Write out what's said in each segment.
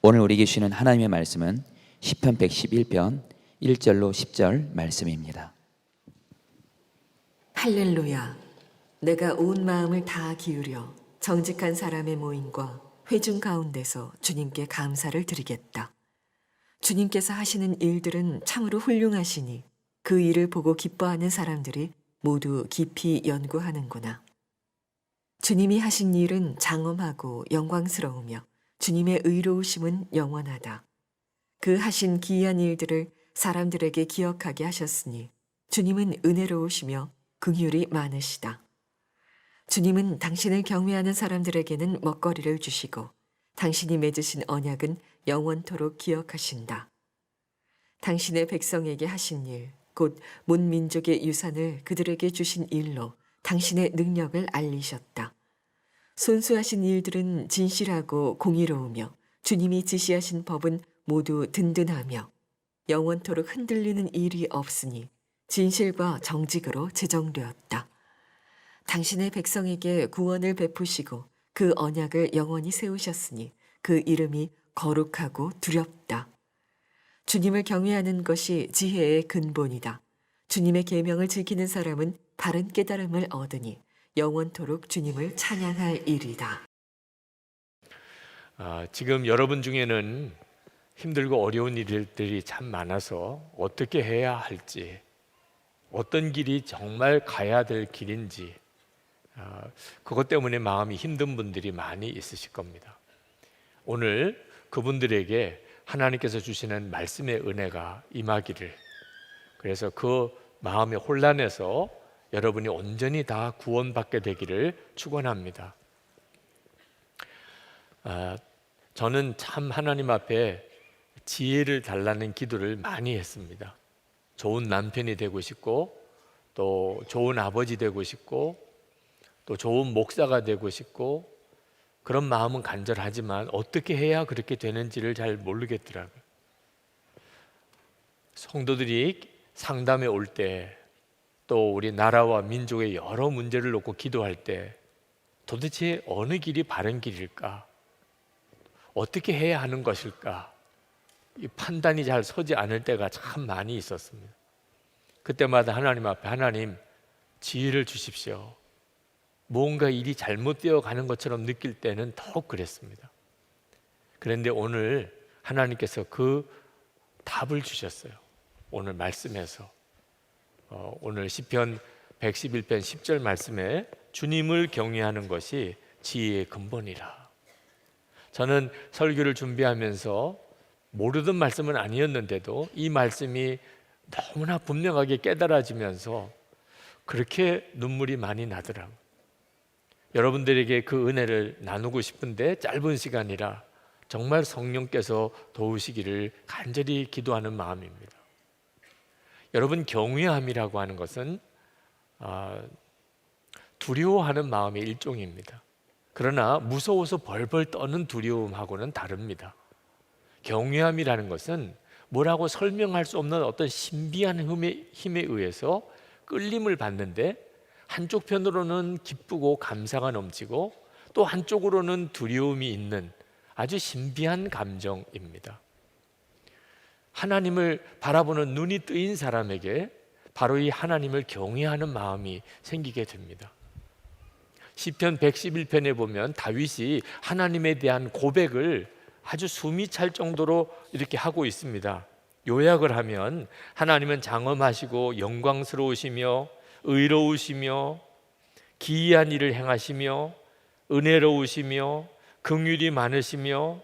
오늘 우리에게 주시는 하나님의 말씀은 시편 111편 1절로 10절 말씀입니다. 할렐루야. 내가 온 마음을 다 기울여 정직한 사람의 모임과 회중 가운데서 주님께 감사를 드리겠다. 주님께서 하시는 일들은 참으로 훌륭하시니 그 일을 보고 기뻐하는 사람들이 모두 깊이 연구하는구나. 주님이 하신 일은 장엄하고 영광스러우며 주님의 의로우심은 영원하다. 그 하신 기이한 일들을 사람들에게 기억하게 하셨으니 주님은 은혜로우시며 긍휼이 많으시다. 주님은 당신을 경외하는 사람들에게는 먹거리를 주시고 당신이 맺으신 언약은 영원토록 기억하신다. 당신의 백성에게 하신 일, 곧 문 민족의 유산을 그들에게 주신 일로 당신의 능력을 알리셨다. 손수하신 일들은 진실하고 공의로우며 주님이 지시하신 법은 모두 든든하며 영원토록 흔들리는 일이 없으니 진실과 정직으로 제정되었다. 당신의 백성에게 구원을 베푸시고 그 언약을 영원히 세우셨으니 그 이름이 거룩하고 두렵다. 주님을 경외하는 것이 지혜의 근본이다. 주님의 계명을 지키는 사람은 바른 깨달음을 얻으니 영원토록 주님을 찬양할 일이다. 지금 여러분 중에는 힘들고 어려운 일들이 참 많아서 어떻게 해야 할지, 어떤 길이 정말 가야 될 길인지 그것 때문에 마음이 힘든 분들이 많이 있으실 겁니다. 오늘 그분들에게 하나님께서 주시는 말씀의 은혜가 임하기를, 그래서 그 마음의 혼란에서 여러분이 온전히 다 구원받게 되기를 축원합니다. 저는 참 하나님 앞에 지혜를 달라는 기도를 많이 했습니다. 좋은 남편이 되고 싶고, 또 좋은 아버지 되고 싶고, 또 좋은 목사가 되고 싶고, 그런 마음은 간절하지만 어떻게 해야 그렇게 되는지를 잘 모르겠더라고요. 성도들이 상담에 올 때, 또 우리 나라와 민족의 여러 문제를 놓고 기도할 때 도대체 어느 길이 바른 길일까? 어떻게 해야 하는 것일까? 이 판단이 잘 서지 않을 때가 참 많이 있었습니다. 그때마다 하나님 앞에, 하나님 지혜를 주십시오. 뭔가 일이 잘못되어 가는 것처럼 느낄 때는 더욱 그랬습니다. 그런데 오늘 하나님께서 그 답을 주셨어요. 오늘 말씀에서 오늘 시편 111편 10절 말씀에 주님을 경외하는 것이 지혜의 근본이라. 저는 설교를 준비하면서 모르던 말씀은 아니었는데도 이 말씀이 너무나 분명하게 깨달아지면서 그렇게 눈물이 많이 나더라고요. 여러분들에게 그 은혜를 나누고 싶은데 짧은 시간이라 정말 성령께서 도우시기를 간절히 기도하는 마음입니다. 여러분, 경외함이라고 하는 것은 두려워하는 마음의 일종입니다. 그러나 무서워서 벌벌 떠는 두려움하고는 다릅니다. 경외함이라는 것은 뭐라고 설명할 수 없는 어떤 신비한 힘에 의해서 끌림을 받는데, 한쪽 편으로는 기쁘고 감사가 넘치고 또 한쪽으로는 두려움이 있는 아주 신비한 감정입니다. 하나님을 바라보는 눈이 뜨인 사람에게 바로 이 하나님을 경외하는 마음이 생기게 됩니다. 시편 111편에 보면 다윗이 하나님에 대한 고백을 아주 숨이 찰 정도로 이렇게 하고 있습니다. 요약을 하면 하나님은 장엄하시고 영광스러우시며 의로우시며 기이한 일을 행하시며 은혜로우시며 긍휼이 많으시며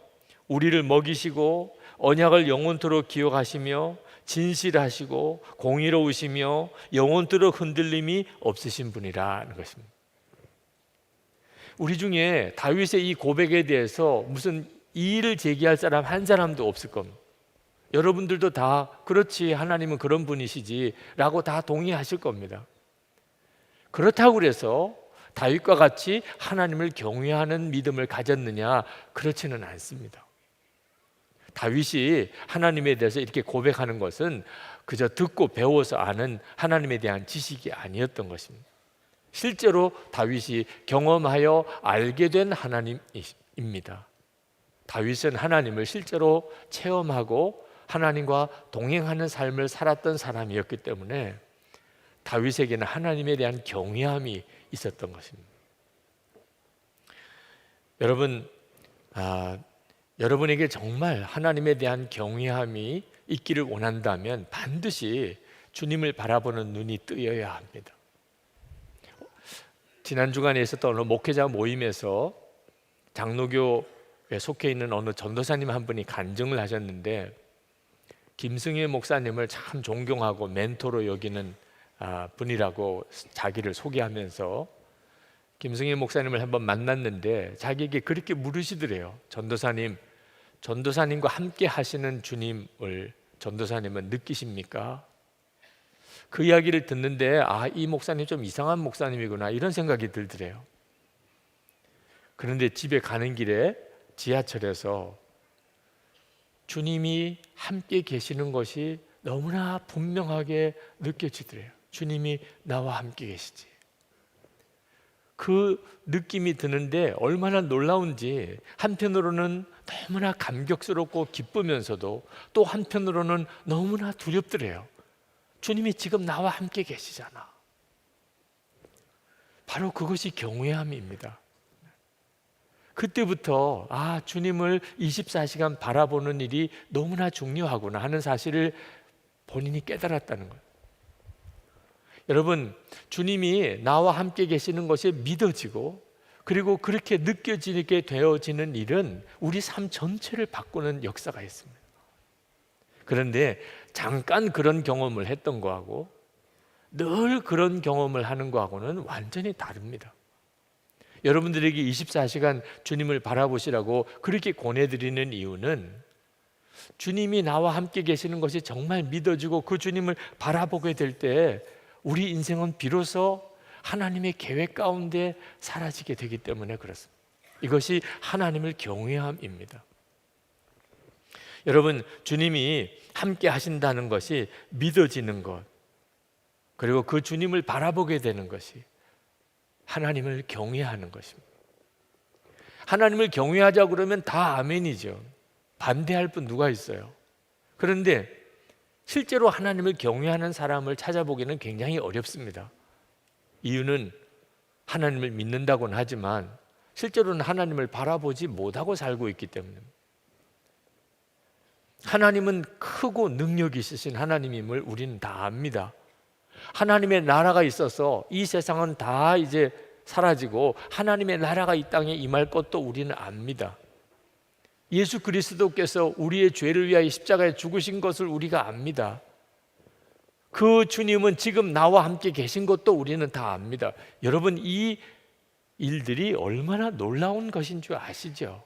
우리를 먹이시고 언약을 영원토록 기억하시며 진실하시고 공의로우시며 영원토록 흔들림이 없으신 분이라는 것입니다. 우리 중에 다윗의 이 고백에 대해서 무슨 이의를 제기할 사람 한 사람도 없을 겁니다. 여러분들도 다 그렇지, 하나님은 그런 분이시지 라고 다 동의하실 겁니다. 그렇다고 해서 다윗과 같이 하나님을 경외하는 믿음을 가졌느냐? 그렇지는 않습니다. 다윗이 하나님에 대해서 이렇게 고백하는 것은 그저 듣고 배워서 아는 하나님에 대한 지식이 아니었던 것입니다. 실제로 다윗이 경험하여 알게 된 하나님입니다. 다윗은 하나님을 실제로 체험하고 하나님과 동행하는 삶을 살았던 사람이었기 때문에 다윗에게는 하나님에 대한 경외함이 있었던 것입니다. 여러분, 여러분에게 정말 하나님에 대한 경외함이 있기를 원한다면 반드시 주님을 바라보는 눈이 뜨여야 합니다. 지난 주간에 있었던 어느 목회자 모임에서 장로교에 속해 있는 어느 전도사님 한 분이 간증을 하셨는데, 김승일 목사님을 참 존경하고 멘토로 여기는 분이라고 자기를 소개하면서 김승일 목사님을 한번 만났는데 자기에게 그렇게 물으시더래요. 전도사님과 함께 하시는 주님을 전도사님은 느끼십니까? 그 이야기를 듣는데 이 목사님 좀 이상한 목사님이구나 이런 생각이 들더래요. 그런데 집에 가는 길에 지하철에서 주님이 함께 계시는 것이 너무나 분명하게 느껴지더래요. 주님이 나와 함께 계시지. 그 느낌이 드는데 얼마나 놀라운지 한편으로는 너무나 감격스럽고 기쁘면서도 또 한편으로는 너무나 두렵더래요. 주님이 지금 나와 함께 계시잖아. 바로 그것이 경외함입니다. 그때부터 주님을 24시간 바라보는 일이 너무나 중요하구나 하는 사실을 본인이 깨달았다는 거예요. 여러분, 주님이 나와 함께 계시는 것이 믿어지고 그리고 그렇게 느껴지게 되어지는 일은 우리 삶 전체를 바꾸는 역사가 있습니다. 그런데 잠깐 그런 경험을 했던 거하고 늘 그런 경험을 하는 거하고는 완전히 다릅니다. 여러분들에게 24시간 주님을 바라보시라고 그렇게 권해드리는 이유는 주님이 나와 함께 계시는 것이 정말 믿어지고 그 주님을 바라보게 될 때 우리 인생은 비로소 하나님의 계획 가운데 사라지게 되기 때문에 그렇습니다. 이것이 하나님을 경외함입니다. 여러분, 주님이 함께 하신다는 것이 믿어지는 것, 그리고 그 주님을 바라보게 되는 것이 하나님을 경외하는 것입니다. 하나님을 경외하자 그러면 다 아멘이죠. 반대할 분 누가 있어요? 그런데 실제로 하나님을 경외하는 사람을 찾아보기는 굉장히 어렵습니다. 이유는 하나님을 믿는다고는 하지만 실제로는 하나님을 바라보지 못하고 살고 있기 때문입니다. 하나님은 크고 능력이 있으신 하나님임을 우리는 다 압니다. 하나님의 나라가 있어서 이 세상은 다 이제 사라지고 하나님의 나라가 이 땅에 임할 것도 우리는 압니다. 예수 그리스도께서 우리의 죄를 위하여 십자가에 죽으신 것을 우리가 압니다. 그 주님은 지금 나와 함께 계신 것도 우리는 다 압니다. 여러분, 이 일들이 얼마나 놀라운 것인 줄 아시죠?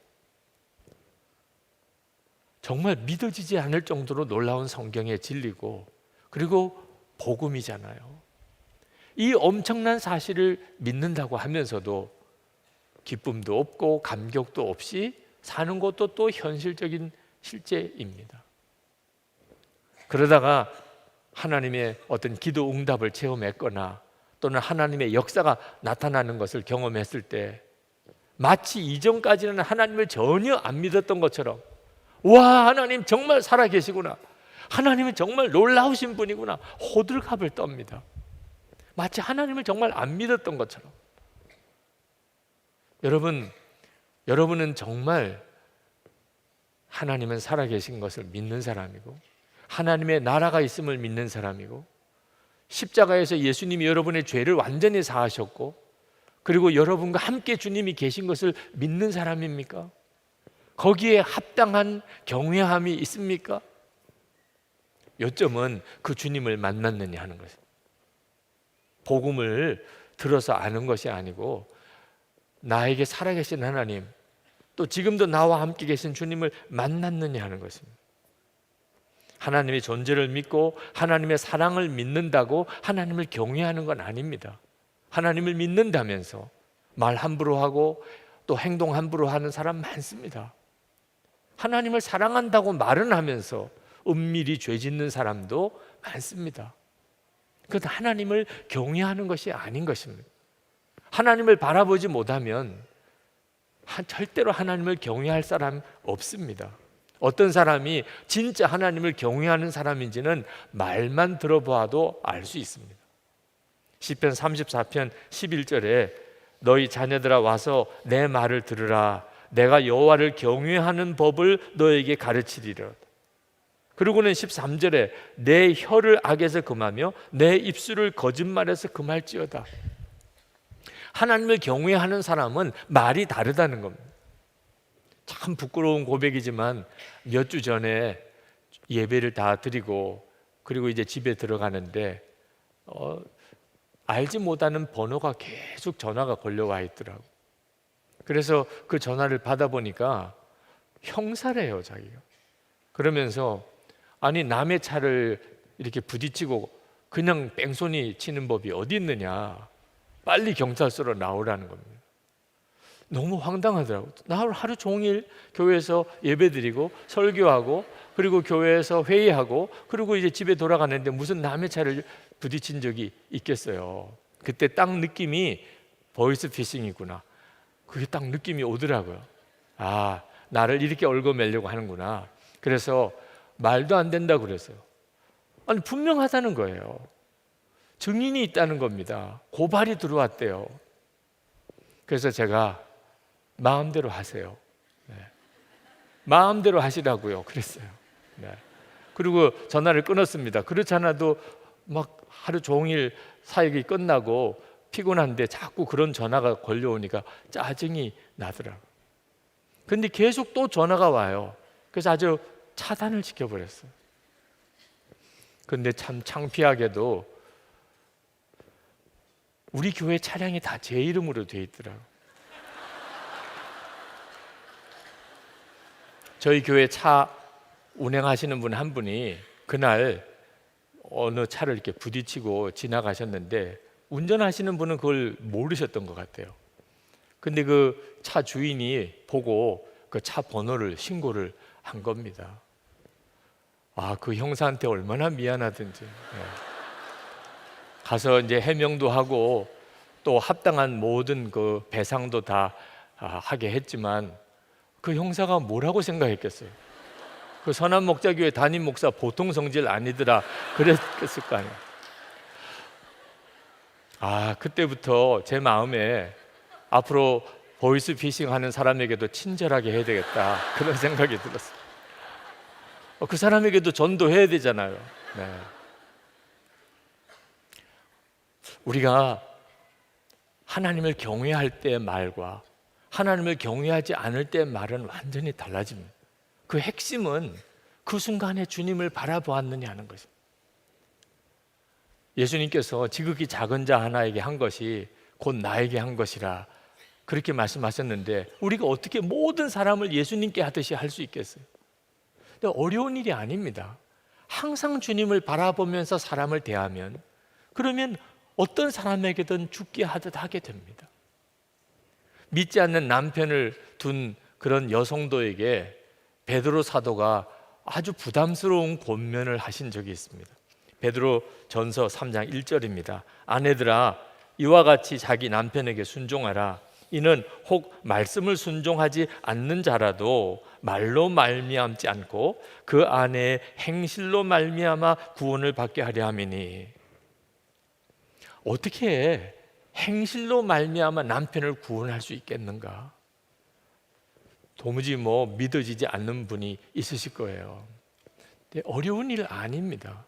정말 믿어지지 않을 정도로 놀라운 성경의 진리고 그리고 복음이잖아요. 이 엄청난 사실을 믿는다고 하면서도 기쁨도 없고 감격도 없이 사는 것도 또 현실적인 실제입니다. 그러다가 하나님의 어떤 기도 응답을 체험했거나 또는 하나님의 역사가 나타나는 것을 경험했을 때 마치 이전까지는 하나님을 전혀 안 믿었던 것처럼, 와, 하나님 정말 살아계시구나, 하나님은 정말 놀라우신 분이구나, 호들갑을 떱니다. 마치 하나님을 정말 안 믿었던 것처럼. 여러분은 정말 하나님은 살아계신 것을 믿는 사람이고 하나님의 나라가 있음을 믿는 사람이고 십자가에서 예수님이 여러분의 죄를 완전히 사하셨고 그리고 여러분과 함께 주님이 계신 것을 믿는 사람입니까? 거기에 합당한 경외함이 있습니까? 요점은 그 주님을 만났느냐 하는 것입니다. 복음을 들어서 아는 것이 아니고 나에게 살아계신 하나님, 또 지금도 나와 함께 계신 주님을 만났느냐 하는 것입니다. 하나님의 존재를 믿고 하나님의 사랑을 믿는다고 하나님을 경외하는 건 아닙니다. 하나님을 믿는다면서 말 함부로 하고 또 행동 함부로 하는 사람 많습니다. 하나님을 사랑한다고 말은 하면서 은밀히 죄 짓는 사람도 많습니다. 그것은 하나님을 경외하는 것이 아닌 것입니다. 하나님을 바라보지 못하면 절대로 하나님을 경외할 사람 없습니다. 어떤 사람이 진짜 하나님을 경외하는 사람인지는 말만 들어봐도 알 수 있습니다. 시편 34편 11절에 너희 자녀들아 와서 내 말을 들으라. 내가 여호와를 경외하는 법을 너에게 가르치리라. 그리고는 13절에 내 혀를 악에서 금하며 내 입술을 거짓말에서 금할지어다. 하나님을 경외하는 사람은 말이 다르다는 겁니다. 참 부끄러운 고백이지만 몇 주 전에 예배를 다 드리고 그리고 이제 집에 들어가는데 알지 못하는 번호가 계속 전화가 걸려와 있더라고. 그래서 그 전화를 받아보니까 형사래요, 자기가. 그러면서 아니 남의 차를 이렇게 부딪히고 그냥 뺑소니 치는 법이 어디 있느냐, 빨리 경찰서로 나오라는 겁니다. 너무 황당하더라고요. 나 하루 종일 교회에서 예배드리고 설교하고 그리고 교회에서 회의하고 그리고 이제 집에 돌아가는데 무슨 남의 차를 부딪힌 적이 있겠어요. 그때 딱 느낌이 보이스 피싱이구나, 그게 딱 느낌이 오더라고요. 아, 나를 이렇게 얽어매려고 하는구나. 그래서 말도 안 된다고 그랬어요. 아니 분명하다는 거예요. 증인이 있다는 겁니다. 고발이 들어왔대요. 그래서 제가 마음대로 하세요. 네. 마음대로 하시라고요. 그랬어요. 네. 그리고 전화를 끊었습니다. 그렇지 않아도 막 하루 종일 사역이 끝나고 피곤한데 자꾸 그런 전화가 걸려오니까 짜증이 나더라고요. 근데 계속 또 전화가 와요. 그래서 아주 차단을 시켜버렸어요. 근데 참 창피하게도 우리 교회 차량이 다 제 이름으로 돼 있더라고요. 저희 교회 차 운행하시는 분 한 분이 그날 어느 차를 이렇게 부딪히고 지나가셨는데 운전하시는 분은 그걸 모르셨던 것 같아요. 근데 그 차 주인이 보고 그 차 번호를 신고를 한 겁니다. 아, 그 형사한테 얼마나 미안하든지. 네. 가서 이제 해명도 하고 또 합당한 모든 그 배상도 다 하게 했지만 그 형사가 뭐라고 생각했겠어요? 그 선한 목자교회 담임 목사 보통 성질 아니더라 그랬을 거 아니에요. 아, 그때부터 제 마음에 앞으로 보이스 피싱 하는 사람에게도 친절하게 해야 되겠다 그런 생각이 들었어요. 그 사람에게도 전도해야 되잖아요. 네. 우리가 하나님을 경외할 때의 말과 하나님을 경외하지 않을 때의 말은 완전히 달라집니다. 그 핵심은 그 순간에 주님을 바라보았느냐 하는 것입니다. 예수님께서 지극히 작은 자 하나에게 한 것이 곧 나에게 한 것이라 그렇게 말씀하셨는데 우리가 어떻게 모든 사람을 예수님께 하듯이 할 수 있겠어요? 근데 어려운 일이 아닙니다. 항상 주님을 바라보면서 사람을 대하면 그러면 어떤 사람에게든 죽게 하듯 하게 됩니다. 믿지 않는 남편을 둔 그런 여성도에게 베드로 사도가 아주 부담스러운 권면을 하신 적이 있습니다. 베드로 전서 3장 1절입니다. 아내들아 이와 같이 자기 남편에게 순종하라. 이는 혹 말씀을 순종하지 않는 자라도 말로 말미암지 않고 그 아내의 행실로 말미암아 구원을 받게 하려 함이니. 어떻게 행실로 말미암아 남편을 구원할 수 있겠는가? 도무지 믿어지지 않는 분이 있으실 거예요. 근데 어려운 일 아닙니다.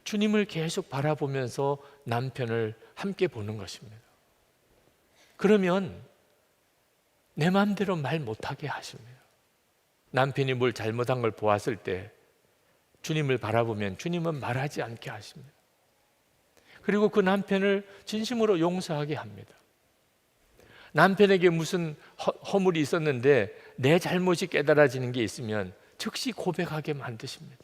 주님을 계속 바라보면서 남편을 함께 보는 것입니다. 그러면 내 마음대로 말 못하게 하십니다. 남편이 뭘 잘못한 걸 보았을 때 주님을 바라보면 주님은 말하지 않게 하십니다. 그리고 그 남편을 진심으로 용서하게 합니다. 남편에게 무슨 허물이 있었는데 내 잘못이 깨달아지는 게 있으면 즉시 고백하게 만드십니다.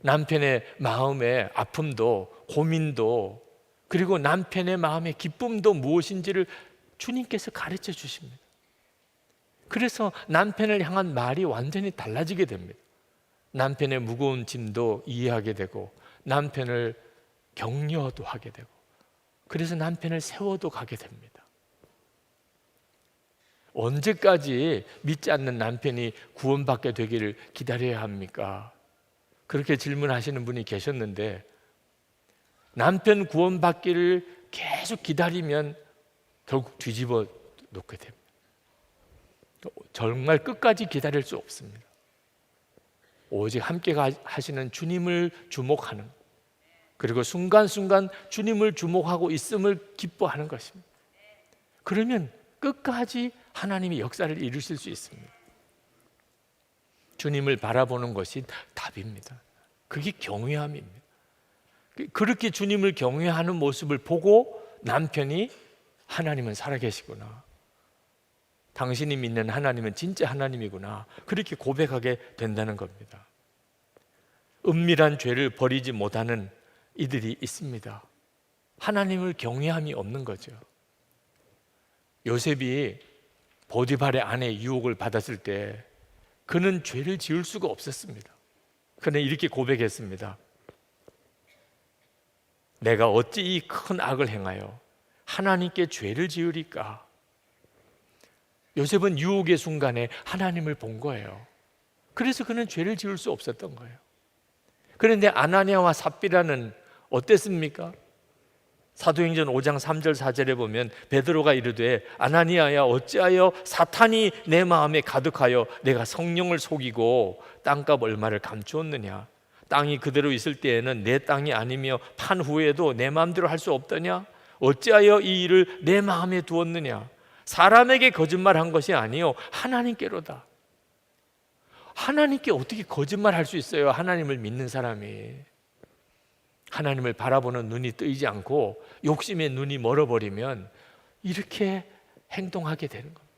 남편의 마음의 아픔도 고민도 그리고 남편의 마음의 기쁨도 무엇인지를 주님께서 가르쳐 주십니다. 그래서 남편을 향한 말이 완전히 달라지게 됩니다. 남편의 무거운 짐도 이해하게 되고 남편을 격려도 하게 되고 그래서 남편을 세워도 가게 됩니다. 언제까지 믿지 않는 남편이 구원받게 되기를 기다려야 합니까? 그렇게 질문하시는 분이 계셨는데, 남편 구원받기를 계속 기다리면 결국 뒤집어 놓게 됩니다. 정말 끝까지 기다릴 수 없습니다. 오직 함께 하시는 주님을 주목하는, 그리고 순간순간 주님을 주목하고 있음을 기뻐하는 것입니다. 그러면 끝까지 하나님이 역사를 이루실 수 있습니다. 주님을 바라보는 것이 답입니다. 그게 경외함입니다. 그렇게 주님을 경외하는 모습을 보고 남편이 하나님은 살아계시구나, 당신이 믿는 하나님은 진짜 하나님이구나, 그렇게 고백하게 된다는 겁니다. 은밀한 죄를 버리지 못하는 이들이 있습니다. 하나님을 경외함이 없는 거죠. 요셉이 보디발의 아내의 유혹을 받았을 때 그는 죄를 지을 수가 없었습니다. 그는 이렇게 고백했습니다. 내가 어찌 이 큰 악을 행하여 하나님께 죄를 지으리까? 요셉은 유혹의 순간에 하나님을 본 거예요. 그래서 그는 죄를 지을 수 없었던 거예요. 그런데 아나니아와 삽비라는 어땠습니까? 사도행전 5장 3절 4절에 보면 베드로가 이르되 아나니아야 어찌하여 사탄이 내 마음에 가득하여 내가 성령을 속이고 땅값 얼마를 감추었느냐? 땅이 그대로 있을 때에는 내 땅이 아니며 판 후에도 내 마음대로 할 수 없더냐? 어찌하여 이 일을 내 마음에 두었느냐? 사람에게 거짓말한 것이 아니요 하나님께로다. 하나님께 어떻게 거짓말할 수 있어요? 하나님을 믿는 사람이. 하나님을 바라보는 눈이 뜨이지 않고 욕심의 눈이 멀어버리면 이렇게 행동하게 되는 겁니다.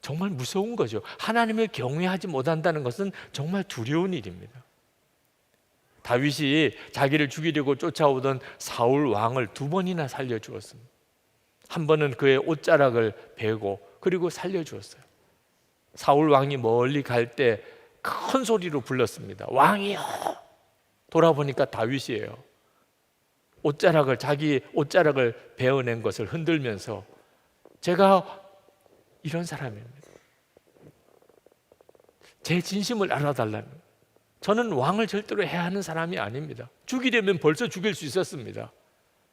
정말 무서운 거죠. 하나님을 경외하지 못한다는 것은 정말 두려운 일입니다. 다윗이 자기를 죽이려고 쫓아오던 사울 왕을 2번이나 살려주었습니다. 한 번은 그의 옷자락을 베고 그리고 살려주었어요. 사울 왕이 멀리 갈 때 큰 소리로 불렀습니다. 왕이여! 돌아보니까 다윗이에요. 자기 옷자락을 베어낸 것을 흔들면서 제가 이런 사람입니다. 제 진심을 알아달라는, 저는 왕을 절대로 해야 하는 사람이 아닙니다. 죽이려면 벌써 죽일 수 있었습니다.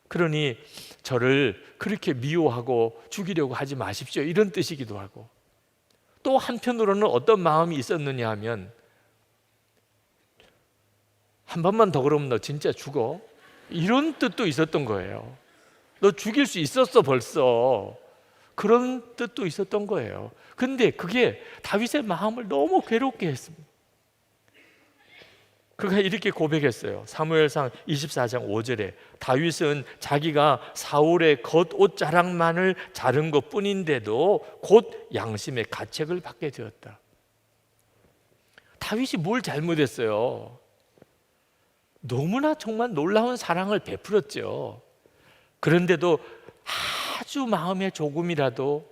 그러니 저를 그렇게 미워하고 죽이려고 하지 마십시오, 이런 뜻이기도 하고, 또 한편으로는 어떤 마음이 있었느냐 하면 한 번만 더 그러면 너 진짜 죽어, 이런 뜻도 있었던 거예요. 너 죽일 수 있었어 벌써, 그런 뜻도 있었던 거예요. 근데 그게 다윗의 마음을 너무 괴롭게 했습니다. 그가 이렇게 고백했어요. 사무엘상 24장 5절에 다윗은 자기가 사울의 겉옷자락만을 자른 것뿐인데도 곧 양심의 가책을 받게 되었다. 다윗이 뭘 잘못했어요? 너무나 정말 놀라운 사랑을 베풀었죠. 그런데도 아주 마음에 조금이라도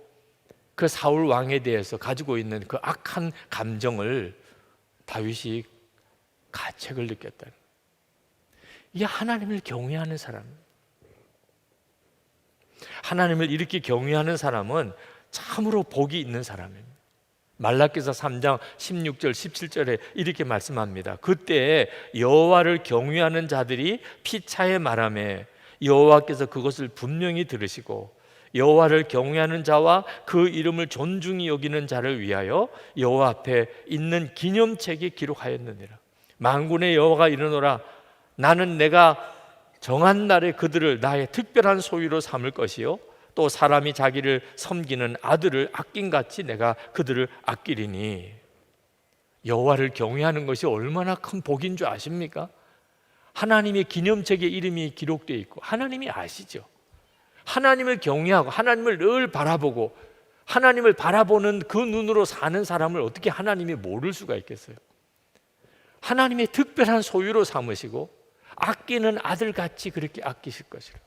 그 사울 왕에 대해서 가지고 있는 그 악한 감정을 다윗이 가책을 느꼈다. 이게 하나님을 경외하는 사람. 하나님을 이렇게 경외하는 사람은 참으로 복이 있는 사람입니다. 말라기서 3장 16절 17절에 이렇게 말씀합니다. 그때 여호와를 경외하는 자들이 피차에 말하매 여호와께서 그것을 분명히 들으시고 여호와를 경외하는 자와 그 이름을 존중히 여기는 자를 위하여 여호와 앞에 있는 기념책에 기록하였느니라. 만군의 여호와가 이르노라. 나는 내가 정한 날에 그들을 나의 특별한 소유로 삼을 것이요 또 사람이 자기를 섬기는 아들을 아낀같이 내가 그들을 아끼리니. 여호와를 경외하는 것이 얼마나 큰 복인 줄 아십니까? 하나님의 기념책에 이름이 기록되어 있고 하나님이 아시죠. 하나님을 경외하고 하나님을 늘 바라보고 하나님을 바라보는 그 눈으로 사는 사람을 어떻게 하나님이 모를 수가 있겠어요? 하나님의 특별한 소유로 삼으시고 아끼는 아들같이 그렇게 아끼실 것이라.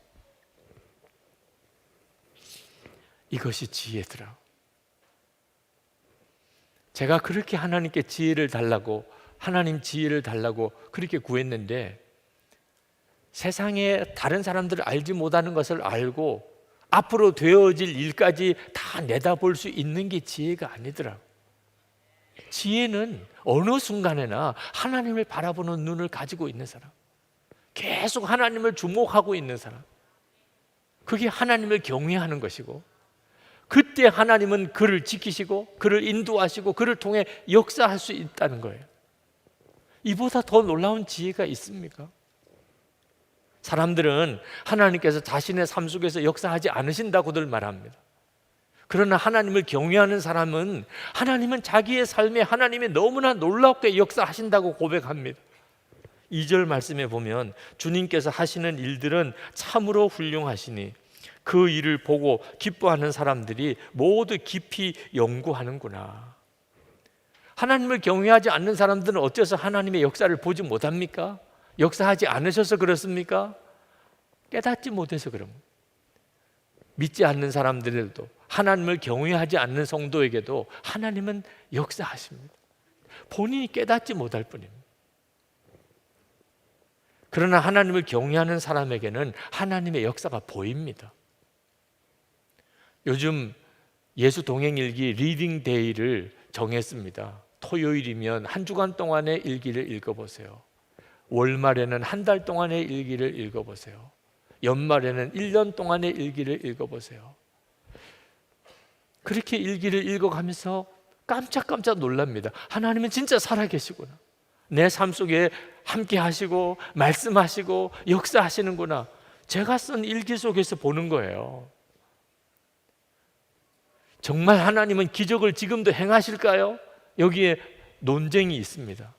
이것이 지혜더라. 제가 그렇게 하나님께 지혜를 달라고, 하나님 지혜를 달라고 그렇게 구했는데 세상에 다른 사람들을 알지 못하는 것을 알고 앞으로 되어질 일까지 다 내다볼 수 있는 게 지혜가 아니더라고요. 지혜는 어느 순간에나 하나님을 바라보는 눈을 가지고 있는 사람, 계속 하나님을 주목하고 있는 사람, 그게 하나님을 경외하는 것이고, 그때 하나님은 그를 지키시고 그를 인도하시고 그를 통해 역사할 수 있다는 거예요. 이보다 더 놀라운 지혜가 있습니까? 사람들은 하나님께서 자신의 삶 속에서 역사하지 않으신다고들 말합니다. 그러나 하나님을 경외하는 사람은 하나님은 자기의 삶에 하나님이 너무나 놀랍게 역사하신다고 고백합니다. 2절 말씀에 보면 주님께서 하시는 일들은 참으로 훌륭하시니 그 일을 보고 기뻐하는 사람들이 모두 깊이 연구하는구나. 하나님을 경외하지 않는 사람들은 어째서 하나님의 역사를 보지 못합니까? 역사하지 않으셔서 그렇습니까? 깨닫지 못해서 그런 겁니다. 믿지 않는 사람들에도, 하나님을 경외하지 않는 성도에게도 하나님은 역사하십니다. 본인이 깨닫지 못할 뿐입니다. 그러나 하나님을 경외하는 사람에게는 하나님의 역사가 보입니다. 요즘 예수 동행일기 리딩 데이를 정했습니다. 토요일이면 한 주간 동안의 일기를 읽어보세요. 월말에는 한 달 동안의 일기를 읽어보세요. 연말에는 1년 동안의 일기를 읽어보세요. 그렇게 일기를 읽어가면서 깜짝깜짝 놀랍니다. 하나님은 진짜 살아계시구나. 내 삶 속에 함께 하시고 말씀하시고 역사하시는구나. 제가 쓴 일기 속에서 보는 거예요. 정말 하나님은 기적을 지금도 행하실까요? 여기에 논쟁이 있습니다.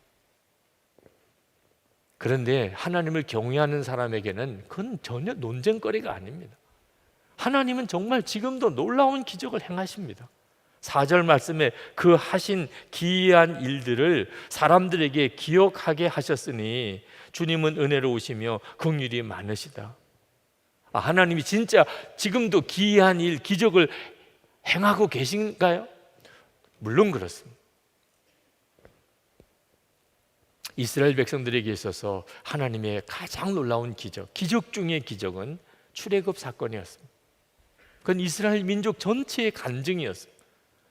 그런데 하나님을 경외하는 사람에게는 그건 전혀 논쟁거리가 아닙니다. 하나님은 정말 지금도 놀라운 기적을 행하십니다. 4절 말씀에 그 하신 기이한 일들을 사람들에게 기억하게 하셨으니 주님은 은혜로우시며 긍휼이 많으시다. 하나님이 진짜 지금도 기이한 일, 기적을 행하고 계신가요? 물론 그렇습니다. 이스라엘 백성들에게 있어서 하나님의 가장 놀라운 기적, 기적 중의 기적은 출애굽 사건이었습니다. 그건 이스라엘 민족 전체의 간증이었습니다.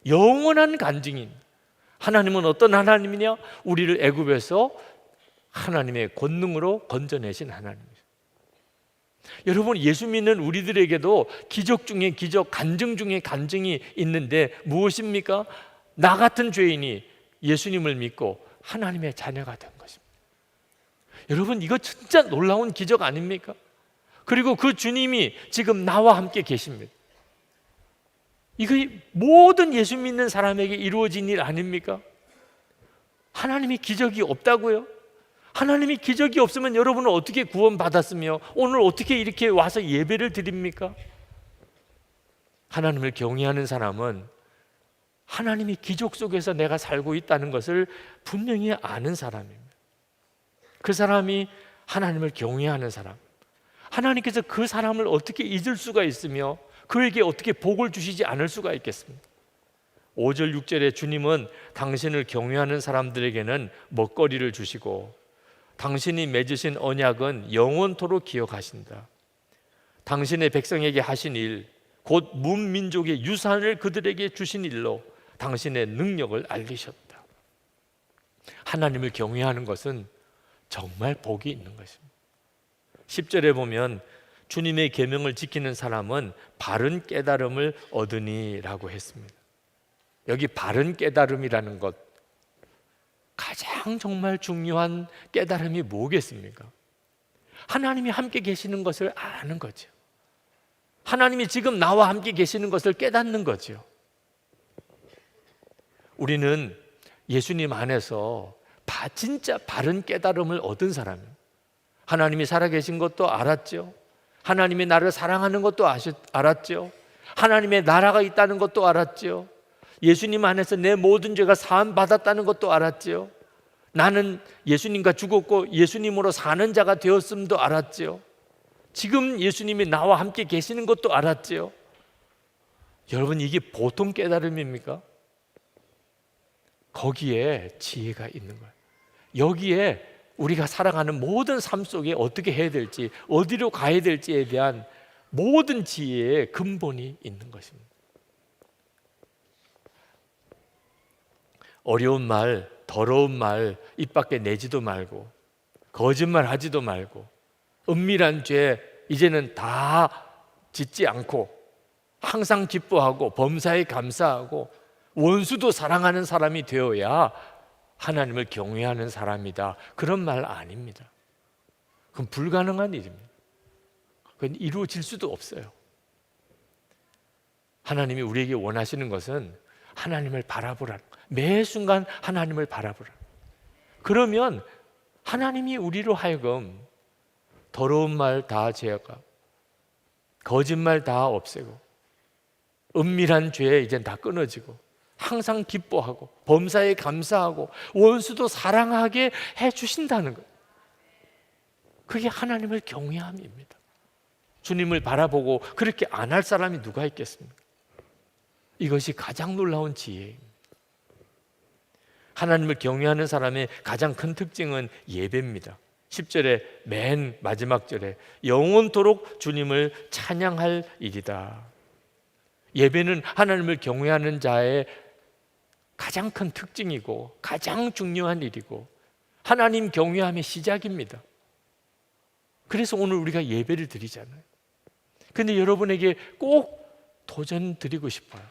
영원한 간증입니다. 하나님은 어떤 하나님이냐? 우리를 애굽에서 하나님의 권능으로 건져내신 하나님이죠. 여러분, 예수 믿는 우리들에게도 기적 중에 기적, 간증 중에 간증이 있는데 무엇입니까? 나 같은 죄인이 예수님을 믿고 하나님의 자녀가 된 것입니다. 여러분, 이거 진짜 놀라운 기적 아닙니까? 그리고 그 주님이 지금 나와 함께 계십니다. 이거 모든 예수 믿는 사람에게 이루어진 일 아닙니까? 하나님이 기적이 없다고요? 하나님이 기적이 없으면 여러분은 어떻게 구원받았으며 오늘 어떻게 이렇게 와서 예배를 드립니까? 하나님을 경외하는 사람은 하나님이 기적 속에서 내가 살고 있다는 것을 분명히 아는 사람입니다. 그 사람이 하나님을 경외하는 사람, 하나님께서 그 사람을 어떻게 잊을 수가 있으며 그에게 어떻게 복을 주시지 않을 수가 있겠습니까? 5절 6절에 주님은 당신을 경외하는 사람들에게는 먹거리를 주시고 당신이 맺으신 언약은 영원토록 기억하신다. 당신의 백성에게 하신 일, 곧 문민족의 유산을 그들에게 주신 일로 당신의 능력을 알리셨다. 하나님을 경외하는 것은 정말 복이 있는 것입니다. 10절에 보면 주님의 계명을 지키는 사람은 바른 깨달음을 얻으니라고 했습니다. 여기 바른 깨달음이라는 것, 가장 정말 중요한 깨달음이 뭐겠습니까? 하나님이 함께 계시는 것을 아는 거죠. 하나님이 지금 나와 함께 계시는 것을 깨닫는 거죠. 우리는 예수님 안에서 진짜 바른 깨달음을 얻은 사람이에요. 하나님이 살아계신 것도 알았죠. 하나님이 나를 사랑하는 것도 알았죠. 하나님의 나라가 있다는 것도 알았죠. 예수님 안에서 내 모든 죄가 사함 받았다는 것도 알았죠. 나는 예수님과 죽었고 예수님으로 사는 자가 되었음도 알았죠. 지금 예수님이 나와 함께 계시는 것도 알았죠. 여러분, 이게 보통 깨달음입니까? 거기에 지혜가 있는 거예요. 여기에 우리가 살아가는 모든 삶 속에 어떻게 해야 될지, 어디로 가야 될지에 대한 모든 지혜의 근본이 있는 것입니다. 어려운 말, 더러운 말 입 밖에 내지도 말고, 거짓말 하지도 말고, 은밀한 죄 이제는 다 짓지 않고, 항상 기뻐하고 범사에 감사하고 원수도 사랑하는 사람이 되어야 하나님을 경외하는 사람이다, 그런 말 아닙니다. 그건 불가능한 일입니다. 그건 이루어질 수도 없어요. 하나님이 우리에게 원하시는 것은 하나님을 바라보라, 매 순간 하나님을 바라보라. 그러면 하나님이 우리로 하여금 더러운 말 다 제어하고, 거짓말 다 없애고, 은밀한 죄 이젠 다 끊어지고, 항상 기뻐하고 범사에 감사하고 원수도 사랑하게 해주신다는 것, 그게 하나님을 경외함입니다. 주님을 바라보고 그렇게 안 할 사람이 누가 있겠습니까? 이것이 가장 놀라운 지혜입니다. 하나님을 경외하는 사람의 가장 큰 특징은 예배입니다. 10절에 맨 마지막 절에 영원토록 주님을 찬양할 일이다. 예배는 하나님을 경외하는 자의 가장 큰 특징이고 가장 중요한 일이고 하나님 경외함의 시작입니다. 그래서 오늘 우리가 예배를 드리잖아요. 근데 여러분에게 꼭 도전 드리고 싶어요.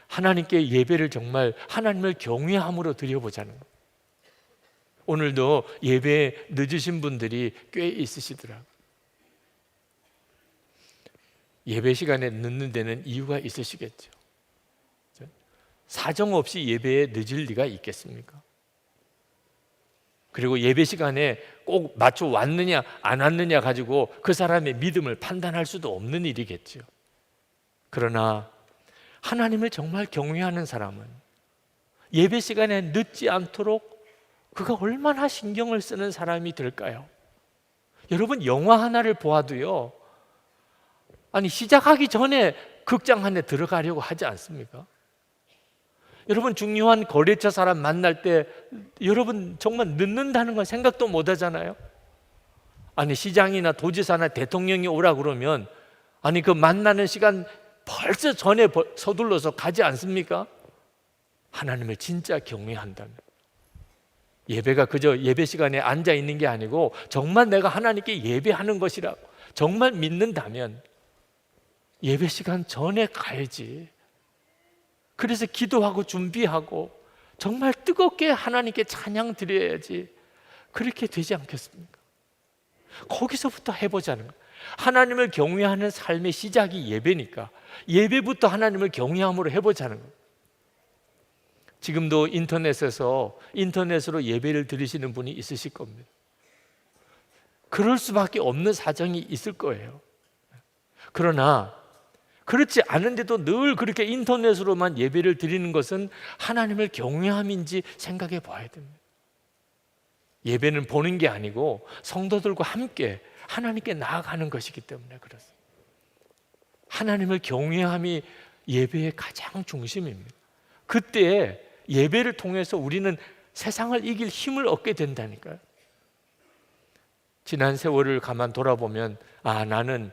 하나님께 예배를 정말 하나님을 경외함으로 드려보자는 거예요. 오늘도 예배에 늦으신 분들이 꽤 있으시더라고요. 예배 시간에 늦는 데는 이유가 있으시겠죠. 사정 없이 예배에 늦을 리가 있겠습니까? 그리고 예배 시간에 꼭 맞춰 왔느냐 안 왔느냐 가지고 그 사람의 믿음을 판단할 수도 없는 일이겠죠. 그러나 하나님을 정말 경외하는 사람은 예배 시간에 늦지 않도록 그가 얼마나 신경을 쓰는 사람이 될까요? 여러분, 영화 하나를 보아도요, 아니 시작하기 전에 극장 안에 들어가려고 하지 않습니까? 여러분, 중요한 거래처 사람 만날 때 여러분 정말 늦는다는 건 생각도 못 하잖아요. 아니 시장이나 도지사나 대통령이 오라 그러면 아니 그 만나는 시간 벌써 전에 서둘러서 가지 않습니까? 하나님을 진짜 경외한다면 예배가 그저 예배 시간에 앉아 있는 게 아니고 정말 내가 하나님께 예배하는 것이라고 정말 믿는다면 예배 시간 전에 가야지. 그래서 기도하고 준비하고 정말 뜨겁게 하나님께 찬양 드려야지. 그렇게 되지 않겠습니까? 거기서부터 해보자는 거예요. 하나님을 경외하는 삶의 시작이 예배니까 예배부터 하나님을 경외함으로 해보자는 거예요. 지금도 인터넷으로 예배를 드리시는 분이 있으실 겁니다. 그럴 수밖에 없는 사정이 있을 거예요. 그러나 그렇지 않은데도 늘 그렇게 인터넷으로만 예배를 드리는 것은 하나님을 경외함인지 생각해 봐야 됩니다. 예배는 보는 게 아니고 성도들과 함께 하나님께 나아가는 것이기 때문에 그렇습니다. 하나님을 경외함이 예배의 가장 중심입니다. 그때 예배를 통해서 우리는 세상을 이길 힘을 얻게 된다니까요. 지난 세월을 가만 돌아보면 나는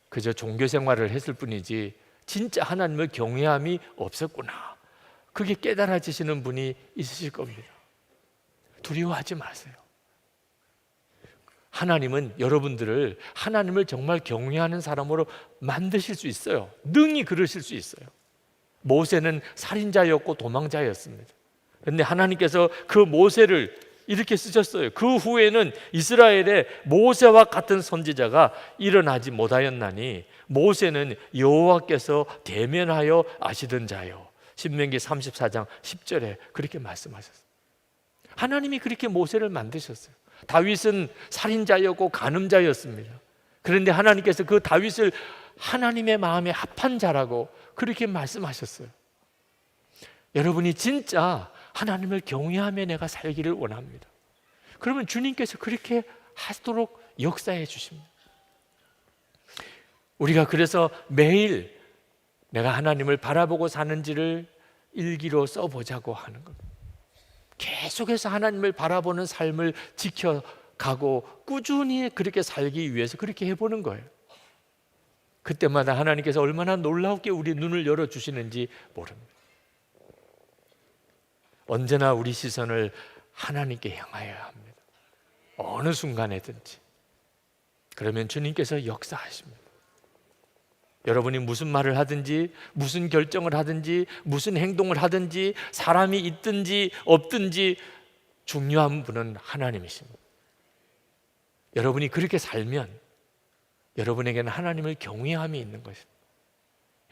그저 종교 생활을 했을 뿐이지 진짜 하나님을 경외함이 없었구나, 그게 깨달아지시는 분이 있으실 겁니다. 두려워하지 마세요. 하나님은 여러분들을 하나님을 정말 경외하는 사람으로 만드실 수 있어요. 능히 그러실 수 있어요. 모세는 살인자였고 도망자였습니다. 그런데 하나님께서 그 모세를 이렇게 쓰셨어요. 그 후에는 이스라엘에 모세와 같은 선지자가 일어나지 못하였나니 모세는 여호와께서 대면하여 아시던 자요. 신명기 34장 10절에 그렇게 말씀하셨어요. 하나님이 그렇게 모세를 만드셨어요. 다윗은 살인자였고 간음자였습니다. 그런데 하나님께서 그 다윗을 하나님의 마음에 합한 자라고 그렇게 말씀하셨어요. 여러분이 진짜 하나님을 경외하며 내가 살기를 원합니다. 그러면 주님께서 그렇게 하도록 역사해 주십니다. 우리가 그래서 매일 내가 하나님을 바라보고 사는지를 일기로 써보자고 하는 겁니다. 계속해서 하나님을 바라보는 삶을 지켜가고 꾸준히 그렇게 살기 위해서 그렇게 해보는 거예요. 그때마다 하나님께서 얼마나 놀랍게 우리 눈을 열어주시는지 모릅니다. 언제나 우리 시선을 하나님께 향하여야 합니다. 어느 순간에든지. 그러면 주님께서 역사하십니다. 여러분이 무슨 말을 하든지, 무슨 결정을 하든지, 무슨 행동을 하든지, 사람이 있든지 없든지 중요한 분은 하나님이십니다. 여러분이 그렇게 살면 여러분에게는 하나님을 경외함이 있는 것입니다.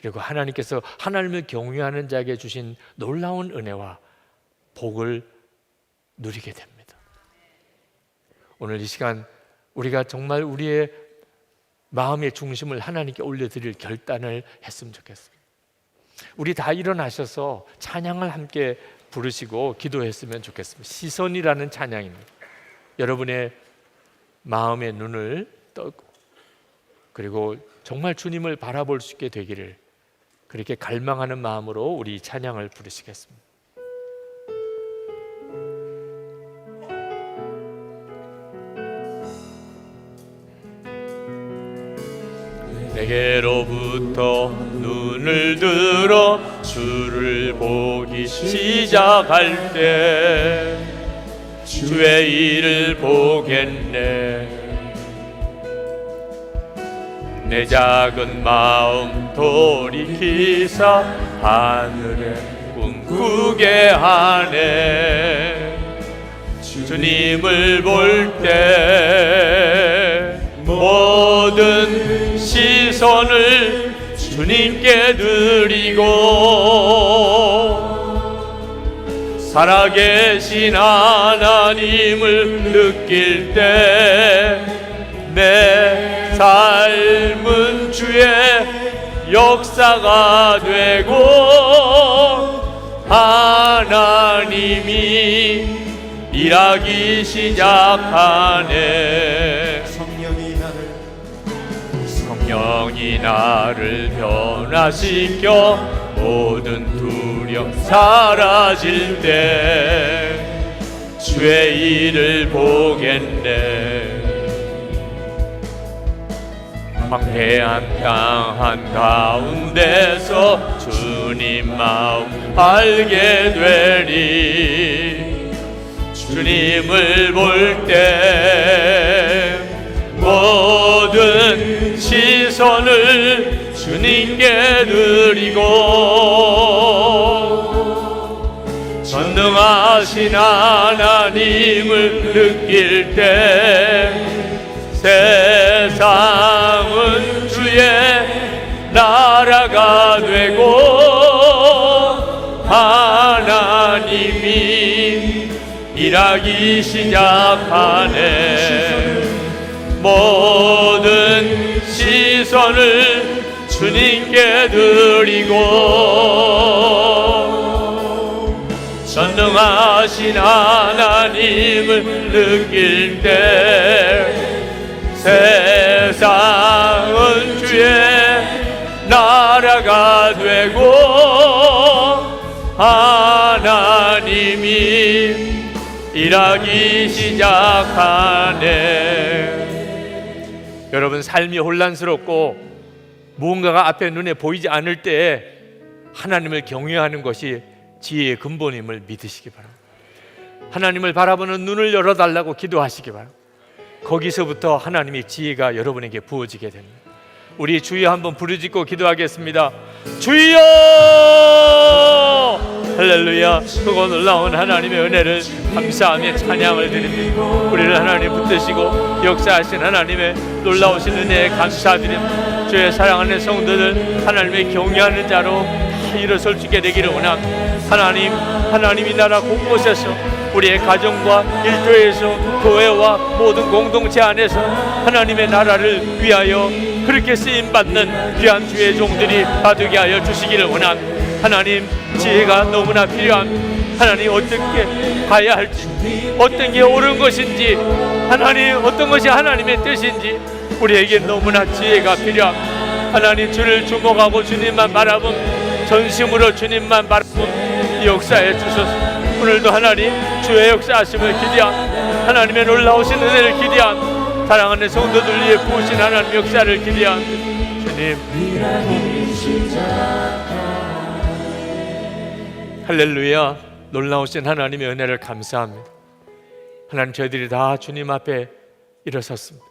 그리고 하나님께서 하나님을 경외하는 자에게 주신 놀라운 은혜와 복을 누리게 됩니다. 오늘 이 시간 우리가 정말 우리의 마음의 중심을 하나님께 올려드릴 결단을 했으면 좋겠습니다. 우리 다 일어나셔서 찬양을 함께 부르시고 기도했으면 좋겠습니다. 시선이라는 찬양입니다. 여러분의 마음의 눈을 떠고 그리고 정말 주님을 바라볼 수 있게 되기를 그렇게 갈망하는 마음으로 우리 찬양을 부르시겠습니다. 내게로부터 눈을 들어 주를 보기 시작할 때 주의 일을 보겠네. 내 작은 마음 돌이키사 하늘에 꿈꾸게 하네. 주님을 볼 때 모든 시선을 주님께 드리고 살아계신 하나님을 느낄 때 내 삶은 주의 역사가 되고 하나님이 일하기 시작하네. 성령이 나를 변화시켜 모든 두려움 사라질 때 주의 일을 보겠네. 황폐한 땅 한가운데서 주님 마음 알게 되리. 주님을 볼 때 모든 시선을 주님께 드리고 전능하신 하나님을 느낄 때 세상은 주의 나라가 되고 하나님이 일하기 시작하네. 모든 시선을 주님께 드리고 전능하신 하나님을 느낄 때 세상은 주의 나라가 되고 하나님이 일하기 시작하네. 여러분, 삶이 혼란스럽고 무언가가 앞에 눈에 보이지 않을 때 하나님을 경외하는 것이 지혜의 근본임을 믿으시기 바랍니다. 하나님을 바라보는 눈을 열어달라고 기도하시기 바랍니다. 거기서부터 하나님의 지혜가 여러분에게 부어지게 됩니다. 우리 주여 한번 부르짖고 기도하겠습니다. 주여! 할렐루야. 크고 놀라운 하나님의 은혜를 감사하며 찬양을 드립니다. 우리를 하나님 붙드시고 역사하신 하나님의 놀라우신 은혜에 감사드립니다. 주의 사랑하는 성도들 하나님의 경외하는 자로 다 일어설 수 있게 되기를 원합니다. 하나님이 나라 곳곳에서 우리의 가정과 일터에서 교회와 모든 공동체 안에서 하나님의 나라를 위하여 그렇게 쓰임받는 귀한 주의 종들이 되게 하여 주시기를 원합니다. 하나님, 지혜가 너무나 필요합니다. 하나님, 어떻게 가야 할지, 어떤 게 옳은 것인지, 하나님 어떤 것이 하나님의 뜻인지 우리에게 너무나 지혜가 필요합니다. 하나님, 주를 주목하고 주님만 바라본 전심으로 주님만 바라본 역사에 주소서. 오늘도 하나님 주의 역사하심을 기대합니다. 하나님의 놀라우신 은혜를 기대합니다. 사랑하는 성도들 위해 부으신 하나님 역사를 기대합니다. 하나님. 할렐루야. 놀라우신 하나님의 은혜를 감사합니다. 하나님, 저희들이 다 주님 앞에 일어섰습니다.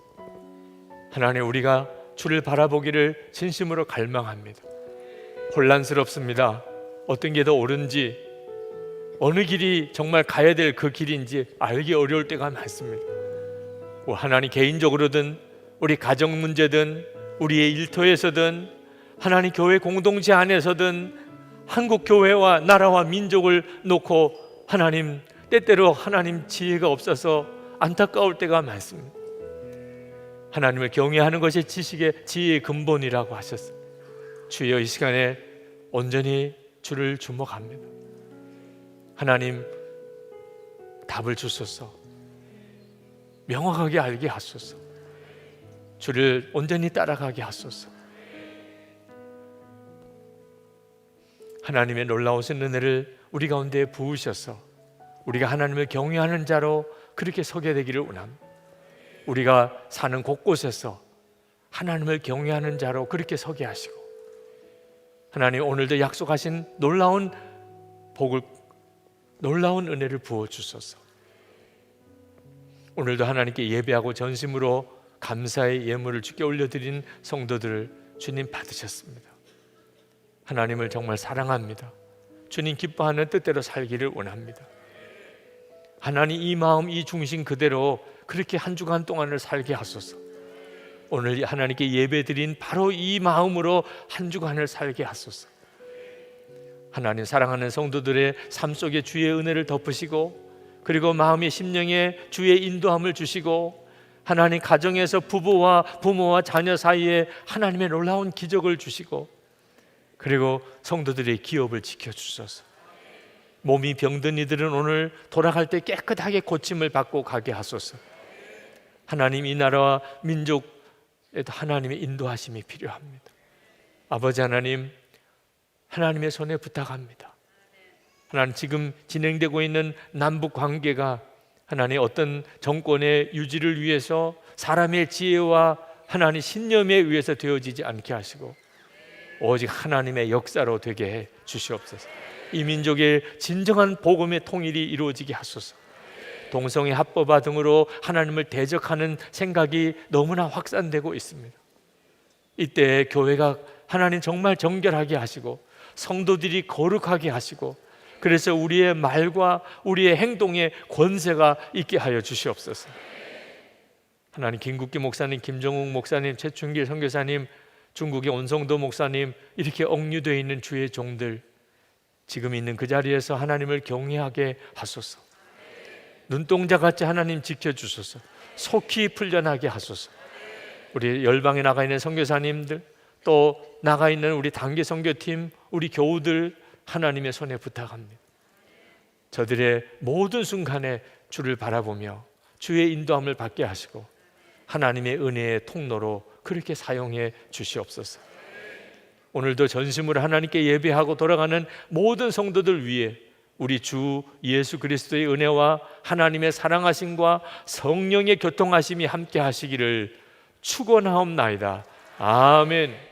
하나님, 우리가 주를 바라보기를 진심으로 갈망합니다. 혼란스럽습니다. 어떤 게 더 옳은지, 어느 길이 정말 가야 될 그 길인지 알기 어려울 때가 많습니다. 하나님, 개인적으로든 우리 가정 문제든 우리의 일터에서든 하나님 교회 공동체 안에서든 한국 교회와 나라와 민족을 놓고 하나님, 때때로 하나님 지혜가 없어서 안타까울 때가 많습니다. 하나님을 경외하는 것이 지식의 지혜의 근본이라고 하셨습니다. 주여, 이 시간에 온전히 주를 주목합니다. 하나님, 답을 주소서. 명확하게 알게 하소서. 주를 온전히 따라가게 하소서. 하나님의 놀라우신 은혜를 우리 가운데 부으셔서 우리가 하나님을 경외하는 자로 그렇게 서게 되기를 원합니다. 우리가 사는 곳곳에서 하나님을 경외하는 자로 그렇게 서게 하시고, 하나님, 오늘도 약속하신 놀라운 복을, 놀라운 은혜를 부어주소서. 오늘도 하나님께 예배하고 전심으로 감사의 예물을 주께 올려드린 성도들을 주님 받으셨습니다. 하나님을 정말 사랑합니다. 주님 기뻐하는 뜻대로 살기를 원합니다. 하나님, 이 마음, 이 중심 그대로 그렇게 한 주간 동안을 살게 하소서. 오늘 하나님께 예배드린 바로 이 마음으로 한 주간을 살게 하소서. 하나님, 사랑하는 성도들의 삶 속에 주의 은혜를 덮으시고, 그리고 마음의 심령에 주의 인도함을 주시고, 하나님 가정에서 부모와 자녀 사이에 하나님의 놀라운 기적을 주시고, 그리고 성도들의 기업을 지켜주소서. 몸이 병든 이들은 오늘 돌아갈 때 깨끗하게 고침을 받고 가게 하소서. 하나님, 이 나라와 민족에도 하나님의 인도하심이 필요합니다. 아버지 하나님, 하나님의 손에 부탁합니다. 하나님, 지금 진행되고 있는 남북 관계가 하나님 어떤 정권의 유지를 위해서 사람의 지혜와 하나님 신념에 의해서 되어지지 않게 하시고 오직 하나님의 역사로 되게 해 주시옵소서. 이 민족의 진정한 복음의 통일이 이루어지게 하소서. 동성애 합법화 등으로 하나님을 대적하는 생각이 너무나 확산되고 있습니다. 이때 교회가 하나님 정말 정결하게 하시고 성도들이 거룩하게 하시고, 그래서 우리의 말과 우리의 행동에 권세가 있게 하여 주시옵소서. 하나님, 김국기 목사님, 김정욱 목사님, 최춘길 선교사님, 중국의 온성도 목사님, 이렇게 억류되어 있는 주의 종들, 지금 있는 그 자리에서 하나님을 경외하게 하소서. 눈동자같이 하나님 지켜주소서. 속히 풀려나게 하소서. 우리 열방에 나가 있는 선교사님들, 또 나가 있는 우리 단기 선교팀, 우리 교우들 하나님의 손에 부탁합니다. 저들의 모든 순간에 주를 바라보며 주의 인도함을 받게 하시고 하나님의 은혜의 통로로 그렇게 사용해 주시옵소서. 오늘도 전심으로 하나님께 예배하고 돌아가는 모든 성도들 위해 우리 주 예수 그리스도의 은혜와 하나님의 사랑하심과 성령의 교통하심이 함께 하시기를 축원하옵나이다. 아멘.